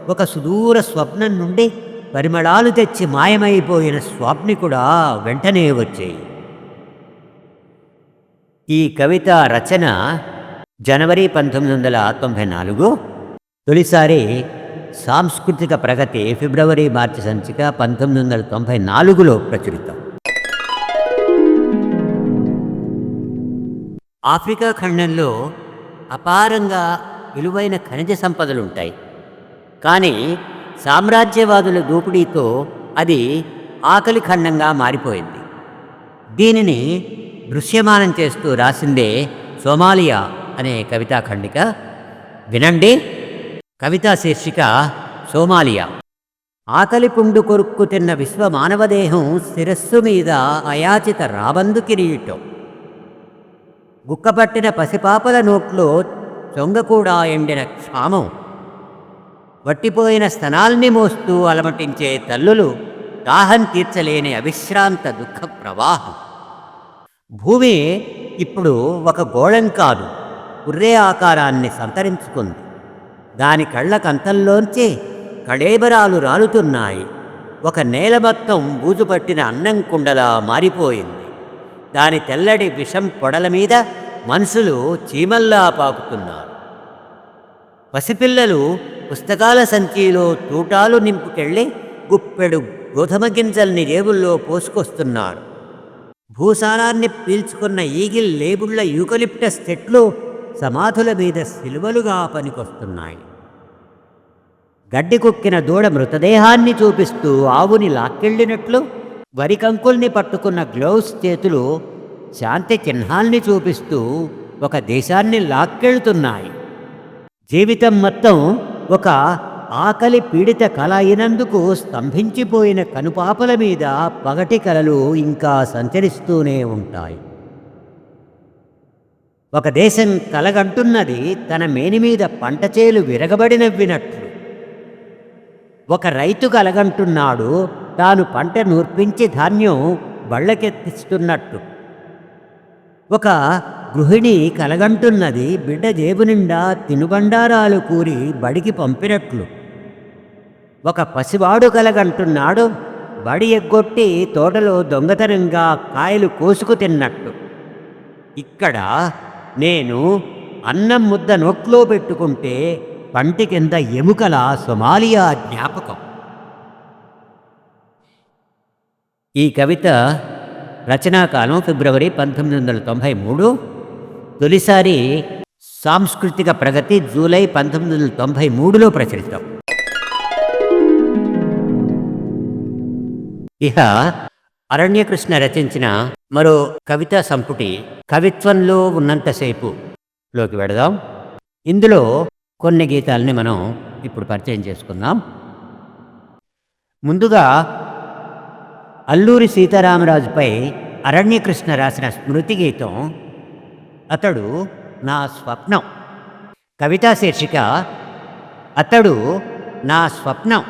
ఒక సుదూర స్వప్నం నుండి పరిమళాలు తెచ్చి మాయమైపోయిన స్వాప్నికుడా, వెంటనే వచ్చేయి. ఈ కవిత రచన జనవరి 1994. తొలిసారి సాంస్కృతిక ప్రగతి ఫిబ్రవరి మార్చి సంచిక 1994లో ప్రచురితం. ఆఫ్రికా ఖండంలో అపారంగా విలువైన ఖనిజ సంపదలుంటాయి. కానీ సామ్రాజ్యవాదుల దోపిడీతో అది ఆకలి ఖండంగా మారిపోయింది. దీనిని దృశ్యమానం చేస్తూ రాసిందే సోమాలియా అనే కవితా ఖండిక. వినండి. కవితా శీర్షిక సోమాలియా. ఆకలి పుండు కొరుక్కు తిన్న విశ్వ మానవదేహం శిరస్సు మీద అయాచిత రాబందు కిరీటం. గుక్కపట్టిన పసిపాపల నోట్లో చొంగకూడా ఎండిన క్షామం. వట్టిపోయిన స్తనాల్ని మోస్తూ అలమటించే తల్లులు దాహం తీర్చలేని అవిశ్రాంత దుఃఖ ప్రవాహం. భూమి ఇప్పుడు ఒక గోళం కాదు, ఉర్రే ఆకారాన్ని సంతరించుకుంది. దాని కళ్ళకంతంలోంచి కళేబరాలు రాలుతున్నాయి. ఒక నేల మొత్తం బూజుపట్టిన అన్నం కుండలా మారిపోయింది. దాని తెల్లటి విషం పొడల మీద మనుషులు చీమల్లా పాకుతున్నారు. పసిపిల్లలు పుస్తకాల సంచిలో తూటాలు నింపుకెళ్ళి గుప్పెడు గోధుమ గింజల్ని జేబుల్లో పోసుకొస్తున్నారు. భూసారాన్ని పీల్చుకున్న ఈగిల్ లేబుళ్ల యూకలిప్టస్ చెట్లు సమాధుల మీద సిలువలుగా పనికొస్తున్నాయి. గడ్డి కుక్కిన దూడ మృతదేహాన్ని చూపిస్తూ ఆవుని లాక్కెళ్ళినట్లు వరి కంకుల్ని పట్టుకున్న గ్లౌస్ చేతులు శాంతి చిహ్నాల్ని చూపిస్తూ ఒక దేశాన్ని లాక్కెళ్తున్నాయి. జీవితం మొత్తం ఒక ఆకలి పీడిత కళ అయినందుకు స్తంభించిపోయిన కనుపాపల మీద పగటి కలలు ఇంకా సంచరిస్తూనే ఉంటాయి. ఒక దేశం కలగంటున్నది తన మేని మీద పంటచేలు విరగబడినవ్వినట్లు. ఒక రైతు కలగంటున్నాడు తాను పంట నూర్పించి ధాన్యం బళ్ళకెత్తిస్తున్నట్టు. ఒక గృహిణి కలగంటున్నది బిడ్డ జేబు నిండా తినుబండారాలు కూరి బడికి పంపినట్లు. ఒక పసివాడు కలగంటున్నాడు బడి ఎగ్గొట్టి తోటలో దొంగతనంగా కాయలు కోసుకు తిన్నట్టు. ఇక్కడ నేను అన్నం ముద్ద నోట్లో పెట్టుకుంటే పంటి కింద ఎముకల సోమాలియా జ్ఞాపకం. ఈ కవిత రచనాకాలం ఫిబ్రవరి 1993. తొలిసారి సాంస్కృతిక ప్రగతి జూలై 1993లో ప్రచురితం. ఇహ అరణ్యకృష్ణ రచించిన మరో కవితా సంపుటి కవిత్వంలో ఉన్నంతసేపు లోకి వెడదాం. ఇందులో కొన్ని గీతాలని మనం ఇప్పుడు పరిచయం చేసుకుందాం. ముందుగా అల్లూరి సీతారామరాజుపై అరణ్యకృష్ణ రాసిన స్మృతి గీతం అతడు నా స్వప్నం. కవితా శీర్షిక అతడు నా స్వప్నం.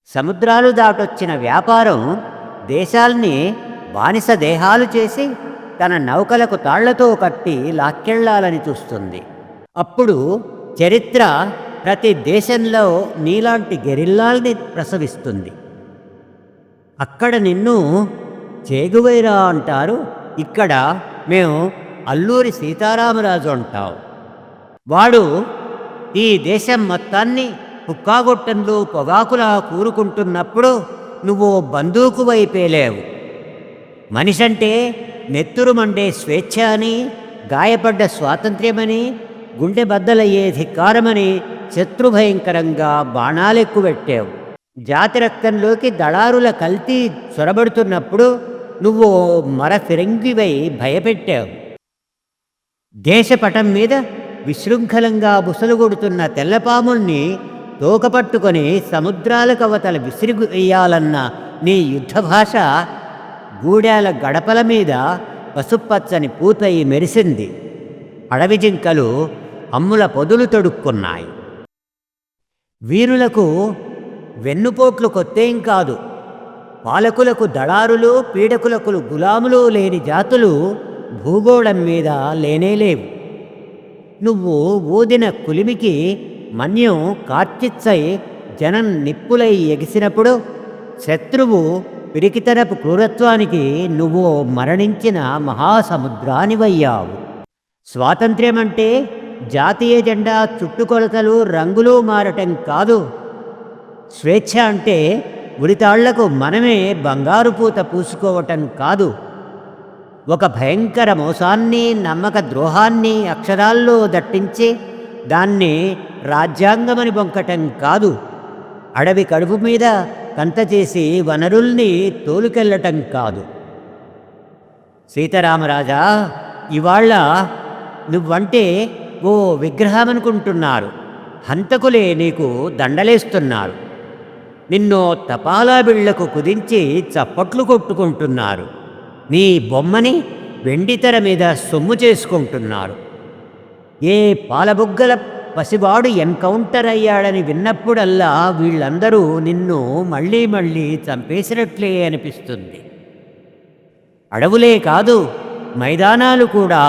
సముద్రాలు దాటొచ్చిన వ్యాపారం దేశాల్ని బానిస దేహాలు చేసి తన నౌకలకు తాళ్లతో కట్టి లాక్కెళ్లాలని చూస్తుంది. అప్పుడు చరిత్ర ప్రతి దేశంలో నీలాంటి గెరిల్లాల్ని ప్రసవిస్తుంది. అక్కడ నిన్ను చేగువైరా అంటారు, ఇక్కడ మేము అల్లూరి సీతారామరాజు అంటాం. వాడు ఈ దేశం మొత్తాన్ని పుక్కాగొట్టంలో పొగాకులా కూరుకుంటున్నప్పుడు నువ్వు బందూకు వైపేలేవు. మనిషంటే నెత్తురు మండే స్వేచ్ఛ అని, గాయపడ్డ స్వాతంత్ర్యమని, గుండె బద్దలయ్యే ధిక్కారమని శత్రుభయంకరంగా బాణాలెక్కుపెట్టావు. జాతి రక్తంలోకి దళారుల కల్తీ చొరబడుతున్నప్పుడు నువ్వు మర ఫిరంగివై భయపెట్టావు. దేశపటం మీద విశృంఖలంగా బుసలుగొడుతున్న తెల్లపాముల్ని తోకపట్టుకొని సముద్రాల కవతల విసిరి వేయాలన్న నీ యుద్ధ భాష గూడాల గడపల మీద పసుపచ్చని పూతై మెరిసింది. అడవి జింకలు అమ్ముల పొదులు తొడుక్కున్నాయి. వీరులకు వెన్నుపోట్లు కొత్తేం కాదు. పాలకులకు దళారులు, పీడకులకు గులాములు లేని జాతులు భూగోళం మీద లేనేలేవు. నువ్వు ఊదిన కులిమికి మన్యం కార్చిచ్చై జనం నిప్పులై ఎగిసినప్పుడు శత్రువు పిరికితనపు క్రూరత్వానికి నువ్వు మరణించిన మహాసముద్రానివయ్యావు. స్వాతంత్ర్యమంటే జాతీయ జెండా చుట్టుకొలతలు రంగులు మారటం కాదు. స్వేచ్ఛ అంటే ఉరితాళ్లకు మనమే బంగారు పూత పూసుకోవటం కాదు. ఒక భయంకర మోసాన్ని, నమ్మక ద్రోహాన్ని అక్షరాల్లో దట్టించి దాన్ని రాజ్యాంగమని బొంకటం కాదు. అడవి కడుపు మీద కంత చేసి వనరుల్ని తోలుకెళ్ళటం కాదు. సీతారామరాజా, ఇవాళ నువ్వంటే ఓ విగ్రహమనుకుంటున్నారు. హంతకులే నీకు దండలేస్తున్నారు. నిన్ను తపాలా బిళ్లకు కుదించి చప్పట్లు కొట్టుకుంటున్నారు. నీ బొమ్మని వెండితెర మీద సొమ్ము చేసుకుంటున్నారు. ఏ పాలబుగ్గల పసివాడు ఎన్కౌంటర్ అయ్యాడని విన్నప్పుడల్లా వీళ్ళందరూ నిన్ను మళ్ళీ మళ్ళీ చంపేసినట్లే అనిపిస్తుంది. అడవులే కాదు, మైదానాలు కూడా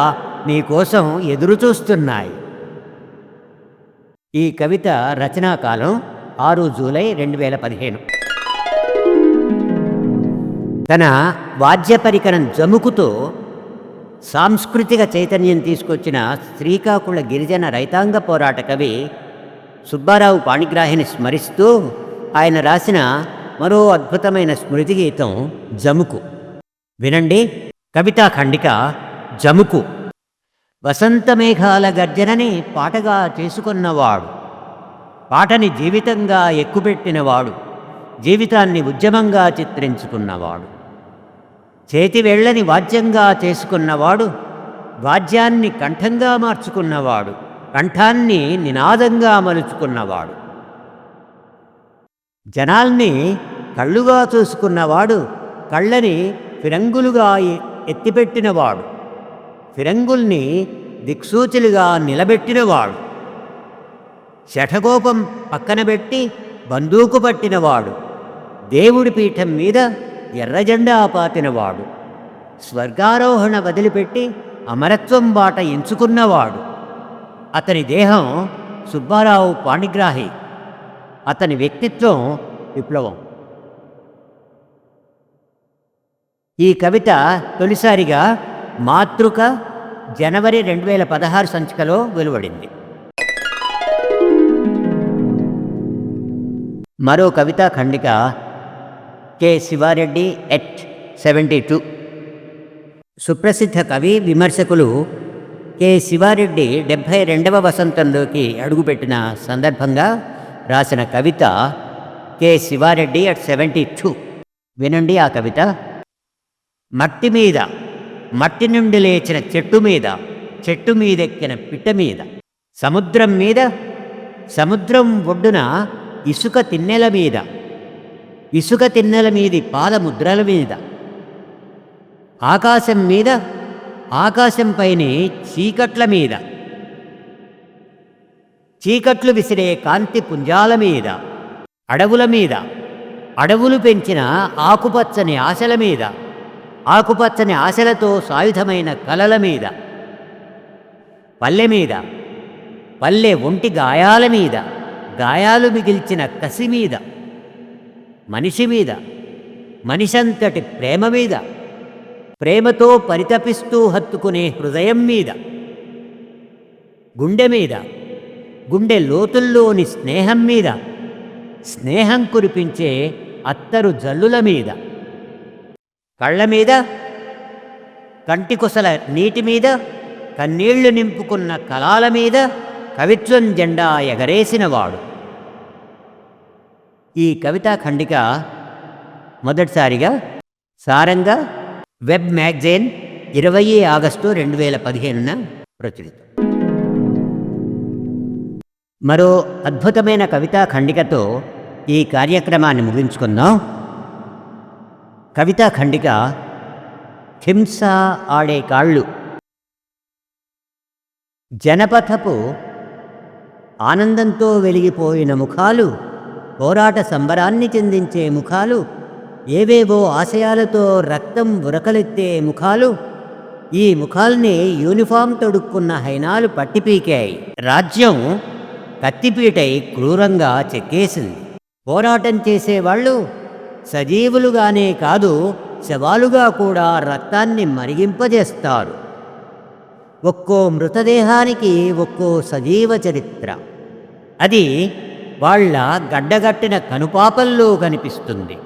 నీకోసం ఎదురుచూస్తున్నాయి. ఈ కవిత రచనాకాలం 6 జూలై 2015. తన వాద్య పరికరం జముకుతో సాంస్కృతిక చైతన్యం తీసుకొచ్చిన శ్రీకాకుళ గిరిజన రైతాంగ పోరాట కవి సుబ్బారావు పాణిగ్రాహిని స్మరిస్తూ ఆయన రాసిన మరో అద్భుతమైన స్మృతి గీతం జముకు. వినండి. కవితా ఖండిక జముకు. వసంత మేఘాల గర్జనని పాటగా చేసుకున్నవాడు, పాటని జీవితంగా ఎక్కుపెట్టినవాడు, జీవితాన్ని ఉద్యమంగా చిత్రించుకున్నవాడు, చేతివేళ్లని వాద్యంగా చేసుకున్నవాడు, వాద్యాన్ని కంఠంగా మార్చుకున్నవాడు, కంఠాన్ని నినాదంగా మలుచుకున్నవాడు, జనాల్ని కళ్ళుగా చూసుకున్నవాడు, కళ్ళని ఫిరంగులుగా ఎత్తిపెట్టినవాడు, ఫిరంగుల్ని దిక్సూచులుగా నిలబెట్టినవాడు, శఠకోపం పక్కనబెట్టి బందూకు పట్టినవాడు, దేవుడి పీఠం మీద ఎర్రజెండా పాతినవాడు, స్వర్గారోహణ వదిలిపెట్టి అమరత్వం బాట ఎంచుకున్నవాడు. అతని దేహం సుబ్బారావు పాణిగ్రాహి, అతని వ్యక్తిత్వం విప్లవం. ఈ కవిత తొలిసారిగా మాతృక జనవరి 2016 సంచికలో వెలువడింది. మరో కవితా ఖండిక కె శివారెడ్డి ఎట్ 72. సుప్రసిద్ధ కవి విమర్శకులు కె శివారెడ్డి 72వ వసంతంలోకి అడుగుపెట్టిన సందర్భంగా రాసిన కవిత కె శివారెడ్డి ఎట్ 72. వినండి ఆ కవిత. మట్టి మీద, మట్టి నుండి లేచిన చెట్టు మీద, చెట్టు మీదెక్కిన పిట్ట మీద, సముద్రం మీద, సముద్రం ఒడ్డున ఇసుక తిన్నెల మీద, ఇసుక తిన్నెల మీది పాదముద్రల మీద, ఆకాశం మీద, ఆకాశంపైనే చీకట్ల మీద, చీకట్లు విసిరే కాంతి పుంజాల మీద, అడవుల మీద, అడవులు పెంచిన ఆకుపచ్చని ఆశల మీద, ఆకుపచ్చని ఆశలతో సాయుధమైన కలల మీద, పల్లె మీద, పల్లె ఒంటి గాయాల మీద, గాయాలు మిగిల్చిన కసి మీద, మనిషి మీద, మనిషంతటి ప్రేమ మీద, ప్రేమతో పరితపిస్తూ హత్తుకునే హృదయం మీద, గుండె మీద, గుండె లోతుల్లోని స్నేహం మీద, స్నేహం కురిపించే అత్తరు జల్లుల మీద, కళ్ళ మీద, కంటికొసల నీటి మీద, కన్నీళ్లు నింపుకున్న కలాల మీద కవిత్వం జెండా ఎగరేసినవాడు. ఈ కవితా ఖండిక మొదటిసారిగా సారంగా వెబ్ మ్యాగజైన్ 20 ఆగస్టు 2015 ప్రచురితం. మరో అద్భుతమైన కవితా ఖండికతో ఈ కార్యక్రమాన్ని ముగించుకుందాం. కవితా ఖండిక హింస ఆడే కాళ్ళు. జనపథపు ఆనందంతో వెలిగిపోయిన ముఖాలు, పోరాట సంబరాన్ని చెందించే ముఖాలు, ఏవేవో ఆశయాలతో రక్తం ఉరకలెత్తే ముఖాలు, ఈ ముఖాల్ని యూనిఫామ్ తొడుక్కున్న హైనాలు పట్టిపీకాయి. రాజ్యం కత్తిపీటై క్రూరంగా చెక్కేసింది. పోరాటం చేసేవాళ్ళు సజీవులుగానే కాదు, శవాలుగా కూడా రక్తాన్ని మరిగింపజేస్తారు. ఒక్కో మృతదేహానికి ఒక్కో సజీవ చరిత్ర. అది వాళ్ళ గడ్డగట్టిన కనుపాపల్లో కనిపిస్తుంది.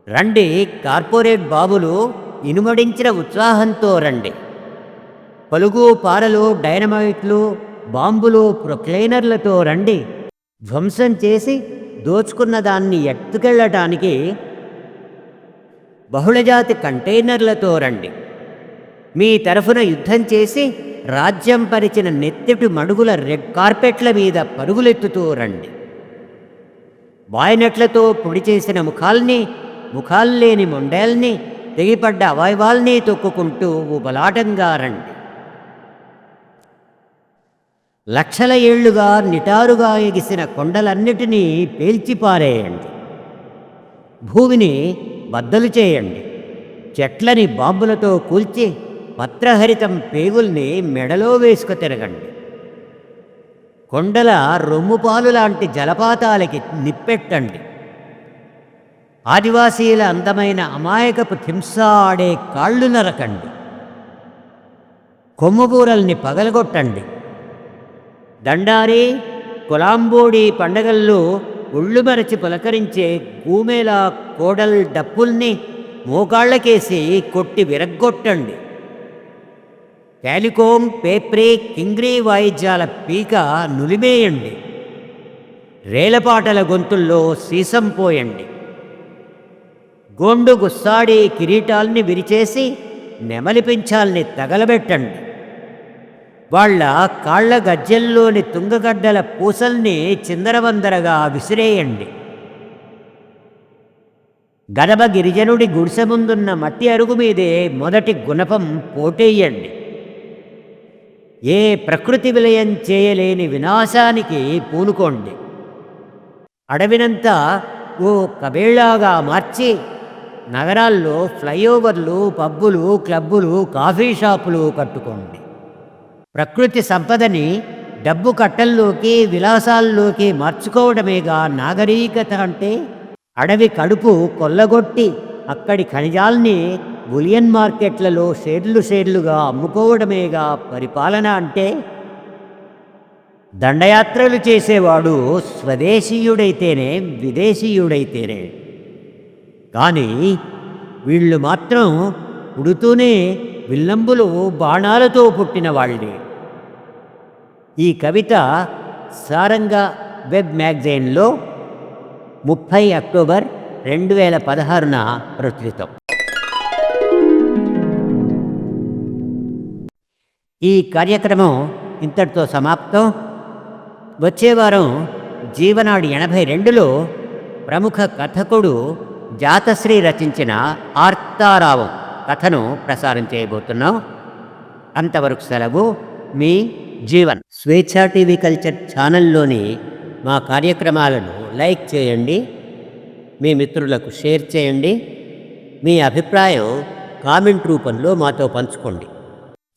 రండి, కార్పొరేట్ బాబులు ఇనుమడించిన ఉత్సాహంతో రండి. పలుగు పారలు, డైనమైట్లు, బాంబులు, ప్రొక్లైనర్లతో రండి. ధ్వంసం చేసి దోచుకున్న దాన్ని ఎత్తుకెళ్ళటానికి బహుళజాతి కంటైనర్లతో రండి. మీ తరఫున యుద్ధం చేసి రాజ్యం పరిచిన నెత్తిటి మడుగుల రెడ్ కార్పెట్ల మీద పరుగులెత్తుతూ రండి. బాయినెట్లతో పొడి చేసిన ముఖాల్లేని మొండేల్ని, తెగిపడ్డ అవయవాల్ని తొక్కుకుంటూ బలాటంగా రండి. లక్షల ఏళ్లుగా నిటారుగా ఎగిసిన కొండలన్నిటినీ పేల్చిపారేయండి. భూమిని బద్దలు చేయండి. చెట్లని బాంబులతో కూల్చి పత్రహరితం పేగుల్ని మెడలో వేసుకు తిరగండి. కొండల రొమ్ముపాలు లాంటి జలపాతాలకి నిప్పెట్టండి. ఆదివాసీల అందమైన అమాయకపు హింస ఆడే కాళ్ళు నరకండి. కొమ్ముబూరల్ని పగలగొట్టండి. దండారి, కొలాంబోడి పండగల్లో ఒళ్ళు మరచి పులకరించే గూమేలా కోడల్ డప్పుల్ని మోకాళ్లకేసి కొట్టి విరగ్గొట్టండి. క్యాలికోం, పేప్రీ, కింగ్రీ వాయిద్యాల పీక నులిమేయండి. రేలపాటల గొంతుల్లో సీసం పోయండి. గోండు గుస్సాడి కిరీటాల్ని విరిచేసి నెమలి పించాల్ని తగలబెట్టండి. వాళ్ళ కాళ్ల గజ్జెల్లోని తుంగగడ్డల పూసల్ని చిందరవందరగా విసిరేయండి. గదబ గిరిజనుడి గుడిసె ముందున్న మట్టి అరుగు మీదే మొదటి గుణపం పోటేయండి. ఏ ప్రకృతి విలయం చేయలేని వినాశానికి పూనుకోండి. అడవినంతా ఓ కబేళాగా మార్చి నగరాల్లో ఫ్లైఓవర్లు, పబ్బులు, క్లబ్బులు, కాఫీ షాపులు కట్టుకోండి. ప్రకృతి సంపదని డబ్బు కట్టల్లోకి, విలాసాల్లోకి మార్చుకోవడమేగా నాగరికత అంటే. అడవి కడుపు కొల్లగొట్టి అక్కడి ఖనిజాల్ని బులియన్ మార్కెట్లలో షేర్లుగా అమ్ముకోవడమేగా పరిపాలన అంటే. దండయాత్రలు చేసేవాడు స్వదేశీయుడైతేనే, విదేశీయుడైతేనే. కానీ వీళ్ళు మాత్రం పుడుతూనే విల్లంబులు, బాణాలతో పుట్టిన వాళ్ళే. ఈ కవిత సారంగ వెబ్ మ్యాగజైన్లో 30 అక్టోబర్ 2016న ప్రచురితం. ఈ కార్యక్రమం ఇంతటితో సమాప్తం. వచ్చే వారం జీవనాడి 82లో ప్రముఖ కథకుడు జాతశ్రీ రచించిన ఆర్తారావం కథను ప్రసారం చేయబోతున్నాం. అంతవరకు సెలవు. మీ జీవన్. స్వేచ్ఛా టీవీ కల్చర్ ఛానల్లోని మా కార్యక్రమాలను లైక్ చేయండి, మీ మిత్రులకు షేర్ చేయండి. మీ అభిప్రాయం కామెంట్ రూపంలో మాతో పంచుకోండి.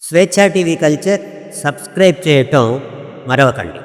స్వేచ్ఛా టీవీ కల్చర్ సబ్స్క్రైబ్ చేయటం మరవకండి.